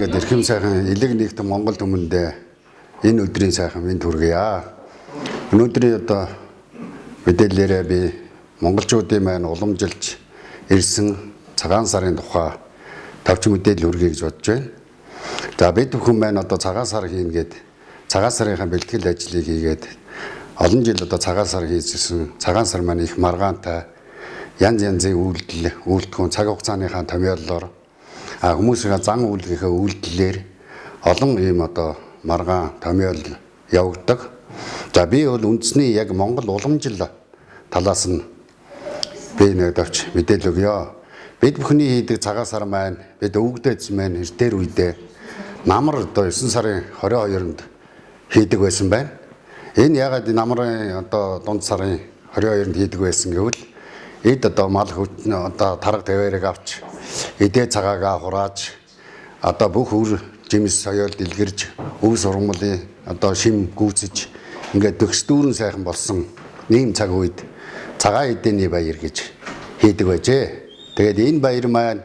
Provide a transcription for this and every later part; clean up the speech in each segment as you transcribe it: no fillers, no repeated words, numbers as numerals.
ингээд эрхэм сайхан элэг нэгт Монгол түмэндээ энэ өдрийн сайхан мэнд хүргье. Өнөөдрийн одоо мэдээллээрээ би монголчуудын маань уламжилж ирсэн цагаан сарын тухай тавч мэдээлэл хүргэе гэж бодож байна. За бид бүхэн маань одоо цагаан сар хийнэ гээд цагаан сарынхаа бэлтгэл ажлыг хийгээд олон жил одоо цагаан сар хийжсэн. Цагаан сар маань их маргаантай янз янзын үйлдэлхүүн цаг хугацааныхаа томьёоллоор хүмүүсийн зан үйлийнхээ үйлдэлээр олон ийм одоо маргаан томьёол явагддаг. За би бол үндэсний яг Монгол уламжил талаас нь би нэг товч мэдээлэл өгье. Бид бүхний хийдэг цагаан сар маань бид өвгдөөс маань эртээр үедээ намар одоо 9 сарын 22-нд хийдэг байсан байна. Энэ ягаад намрын одоо дунд сарын 22-нд хийдэг байсан гэвэл эд одоо мал одоо тарга тавиарыг авч эдээ цагаагаа хурааж одоо бүх үр жимс соёол дэлгэрж өв сургамлын одоо шим гүйцэж ингээд төгс дүүрэн сайхан болсон ийм цаг үед цагаан эдээний баяр гэж хийдэг байжээ. Тэгээд энэ баяр маань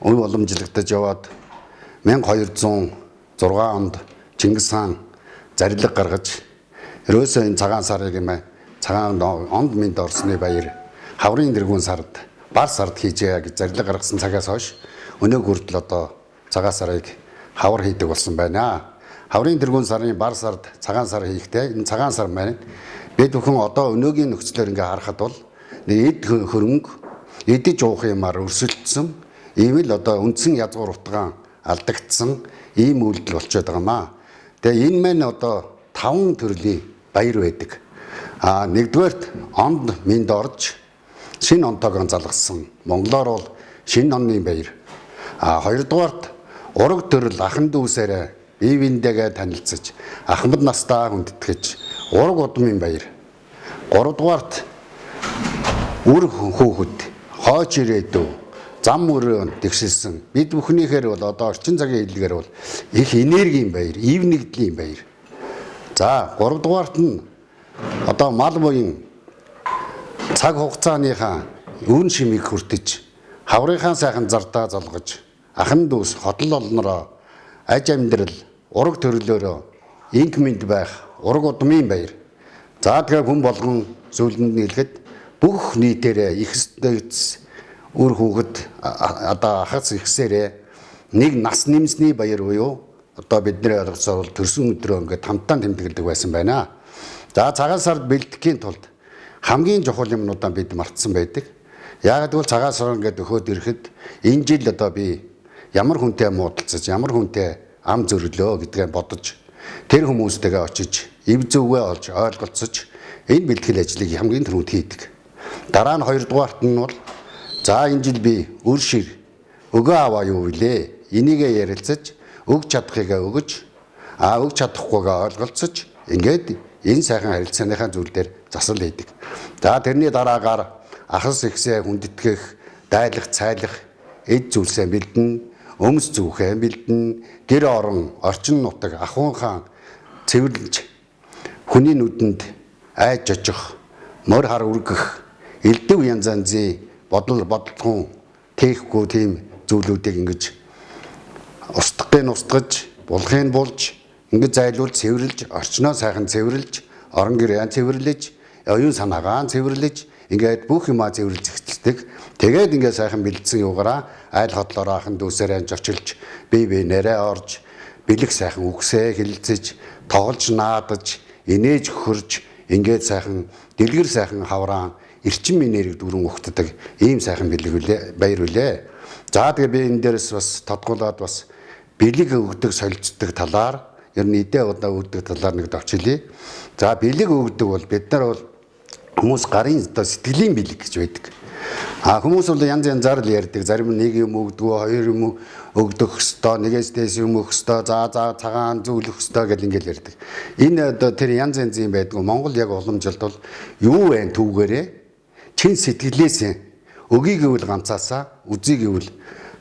өв уламжлагдаж яваад 1206 онд Чингис хаан зарлиг гаргаж ерөөсөө энэ цагаан сарыг юм цагаан онд минь орсны баяр хаврын дэргүүн сард бар сард хийжээ гэж зарлиг гаргасан цагаас хойш өнөөг хүртэл одоо цагаан сарыг хавар хийдэг болсон байна. Хаврын дэргүүн сарын бар сард цагаан сар хийхдээ энэ цагаан сар маань бид бүхэн одоо өнөөгийн нөхцлөөр ингээ харахад бол эд хөрөнгө эдэж уух юмар өрсөлдсөн ийм л одоо үндсэн язгуур утгаан алдагдсан ийм үйлдэл болчиход байгаа маа. Тэгээ энэ маань одоо 5 төрлийн баяр байдаг. Нэгдүгээрт онд минд орж шинэ онтойгоо залгасан. Монголоор бол шинэ онны баяр. Хоёрдугаарт ураг төрөл ахан дүүсээрээ бие биендээгээ танилцаж ахмад настаа хүндэтгэж ураг удмын баяр. Гуравдугаарт үр хүүхэд хооч ирээдүй зам өрөө тэгшилсэн. Бид бүхнийхээр бол одоо орчин цагийн хэллэгээр бол их энергийн баяр, ив нэгдлийн баяр. За гуравдугаарт нь одоо мал буян цаг хугацааныхаа үн шимийг хүртэж хаврынхаа сайхан зардаа залгаж ахан дүүс хотол олнороо аж амьдрал ураг төрлөөрөө инк мэд байх ураг удмын баяр. За тэгээ хүн болгон зүйлэнд нийлэхэд бүх нийтээрээ их дэвс үр хүүхэд одоо ахац ихсээрээ нэг нас нэмсний баяр буюу одоо бидний ойлгосоор бол төрсөн өдрөө ингээд хамтдаа тэмдэглэдэг байсан байна. За цагаан сард бэлтгэхийн тулд хамгийн чухал юмнуудаа бид мартсан байдаг. Яг гэвэл цагаан сар ингээд өгөөд ирэхэд энэ жил одоо би ямар хүнтэй муудалцаж, ямар хүнтэй ам зөрлөө гэдгээ бодож тэр хүмүүстэйгээ очиж, эв зөвгөө олж ойлголцож энэ бэлтгэл ажлыг хамгийн түрүүнд хийдэг. Дараа нь хоёрдугаарт нь бол за энэ жил би өр шир өгөө аваа юу вүлээ? Энийгээ ярилцаж өгч чадахыгаа өгөж, өгч чадахгүйгээ ойлголцож ингээд энэ сайхан харилцааныхаа зүйл дээр засал хийдэг. За тэрний дараагаар ахас ихсээ хүндэтгэх, дайлах, цайлах, эд зүйлсээ бэлдэн, өмс зүүхээ бэлдэн, гэр орон, орчин нутаг, ахуйн хаан цэвэрлэж, хүний нүдэнд айж жожих, морь хар үргэх, элдэв янз янзын бодлогон тийхгүй тийм зүйлүүдийг ингэж устгахыг устгаж, булахыг булж, ингэж зайлуулж, цэвэрлж, орчноо сайхан цэвэрлж, орон гэрээ цэвэрлэж, оюун санаагаа цэвэрлэж, ингээд бүх юмаа цэвэрлж эхэлдэг. Тэгээд ингээд сайхан бэлдсэн юугаараа айл хотлороо ахан дүүсээрээ жочилж, бие биенээрээ орж, бэлэг сайхан үгсээ хэлэлцэж, тоглож наадаж, инээж хөрж, ингээд сайхан дэлгэр сайхан хавраан эрчим энерги дүүрэн өгтдөг ийм сайхан бэлэг баяр үлээ. За тэгээ би энэ дээрээс бас тодгуулаад бас бэлэг өгдөг солилцдог талаар ер нь эдээ удаа өгдөг талаар нэг товчлие. За бэлэг өгдөг бол бид нар бол хүмүүс гарын одоо сэтгэлийн бэлэг гэж байдаг. Хүмүүс бол янз янзаар л ярьдаг. Зарим нэг юм өгдөг, хоёр юм өгдөх хөстөө, нэгээс дээш юм өгөх хөстөө, за цагаан зүйл өгөх хөстөө гэж ингээл ярьдаг. Энэ одоо тэр янз янзын байдаг. Монгол яг уламжилт бол юу вэ түүгээрээ чин сэтгэлээс өгийг гэвэл ганцаасаа, үзийг гэвэл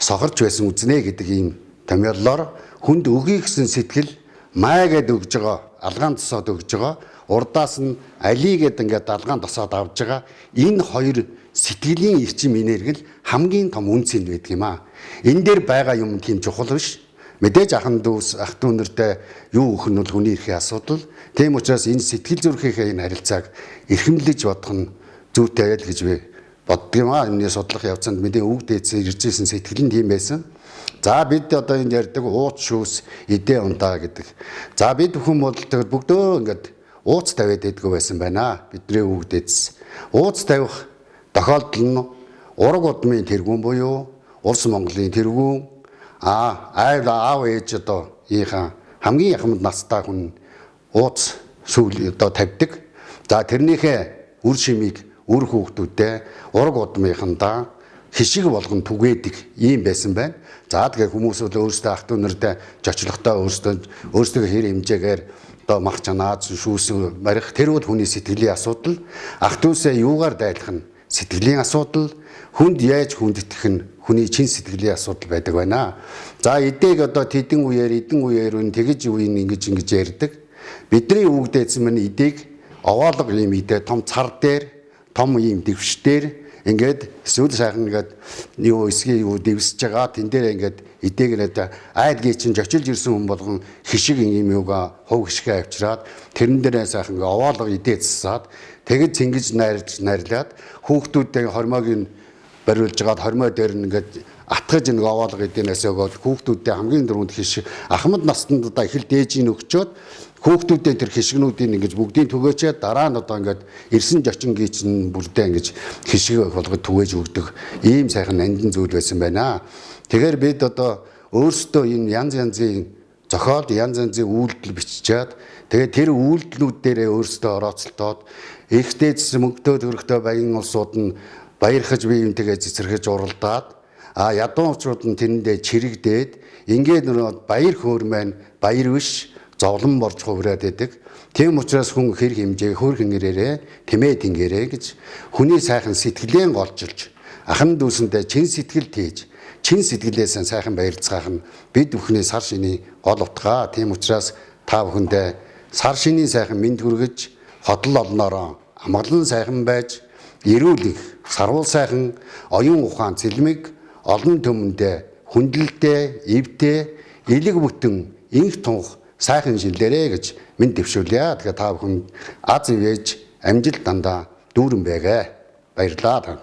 сохорч байсан үзнэ гэдэг ийм томьёоллоор хүнд өгийг гэсэн сэтгэл маягээд өгж байгаа, алгаан тосоод өгж байгаа. Урдаас нь алигээд ингээд алгаан тосоод авж байгаа. Энэ хоёр сэтгэлийн эрчим энерги л хамгийн том үнц нь байдаг юм аа. Энэ дээр байгаа юм тийм чухал биш. Мэдээж ах дүү нартай юу өгөх нь бол хүний эрхийн асуудал. Тийм учраас энэ сэтгэл зүрхийнхээ энэ харилцааг эрхэмлэж бодох нь зүйтэй л гэж би боддог юм аа. Энэний судлах явцанд мэдээ үг дээдсээр ирж исэн сэтгэл нь тийм байсан. За бид одоо энэ ярьдаг ууц шүүс идэ ундаа гэдэг. За бид бүхэн бол тэр бүгдөө ингээд ууц тавиад идэггүй байсан байна. Бидний үг дээдс. Ууц тавих тохиолдол нь ураг удмын тэргүүн буюу Улс Монголын тэргүүн аав ээж одоо ийнхаа хамгийн яхамд настай хүн ууц сүүл одоо тавьдаг. За тэрнийхээ үр шимийг үр хүүхдүүдэд ураг удмынхандаа хишиг болгон түгээдэг ийм байсан байна. За тэгээ хүмүүс бол өөрсдөө ах トゥ нартай жочлогтой өөрсдөө хэр хэмжээгээр одоо мах чанаад шүүс барих тэр бол хүний сэтгэлийн асуудал. Ах トゥ усаа юугаар дайлах нь сэтгэлийн асуудал. Хүнд яаж хүндэтгэх нь хүний чин сэтгэлийн асуудал байдаг байна. За эдийг одоо эдэн үеэр тэгэж үеийн ингэж ярьдаг. Бидний үг дээдсэн мань эдийг овоолго юм идэ том цар дээр том ийм дэвшдэр ингээд эсвэл сайхан ингээд юу эсгийн юу дэвсэж байгаа тэн дээр ингээд эдээгээд айлгийн чинь жочилж ирсэн хүн болгон хишиг юм юугаа хов хишгээ авчираад тэрэн дээрээ сайхан ингээд овоолго идээцсаад тэгэж цэнгэж найрлаад хүүхдүүдтэй хормойг бариулж жагаад хормой дээр ингээд атгаж нэг овоолго эдэнээс өгөөд хүүхдүүдтэй хамгийн дөрөнд хишиг ахмад настанд одоо их л дээжийн өгчөөд хүүхдүүдээ тэр хишгнүүдийн ингэж бүгдийн түгээчээ дараа нь одоо ингээд ирсэн жочингийн чинь бүрдээ ингэж хишиг болгож түгээж өгдөг ийм сайхан нандин зүйл байсан байна. Тэгэхээр бид одоо өөрсдөө энэ янз янзын зохиол янз янзын үйлдэл биччихээд тэгээд тэр үйлдэлүүд дээрээ өөрсдөө орооцолтоод их дээдс мөнгөтэй төрхтэй баян улсууд нь баярхаж биеинтэйгээ цэцэрхэж уралдаад ядуучууд нь тэрэндээ чирэгдээд ингээд нөр баяр хөөр маань баяр биш зовлон борж хувраад байдаг. Тийм учраас хүн хэр хэмжээ хөр хэнгэрээрээ тэмээ тэнгэрээ гэж хүний сайхан сэтгэлээ голжилж ахан дүүсэндээ чин сэтгэл тээж чин сэтгэлээс сайхан баярцгаах нь бид бүхний сар шиний гол утгаа. Тийм учраас та бүхэндээ сар шинийн сайхан мэд хүргэж хотол олноороо амгалан сайхан байж эрүүл их сарвал сайхан оюун ухаан цэлмэг олон төмөндөө хүндлэлтэй эвтэй элэг бүтэн инх тунх сайхан шилдэрээ гэж минь дэвшүүлье. Тэгэхээр та бүхэн аз ивэж амжилт дандаа дүүрэн байгээ. Баярлалаа.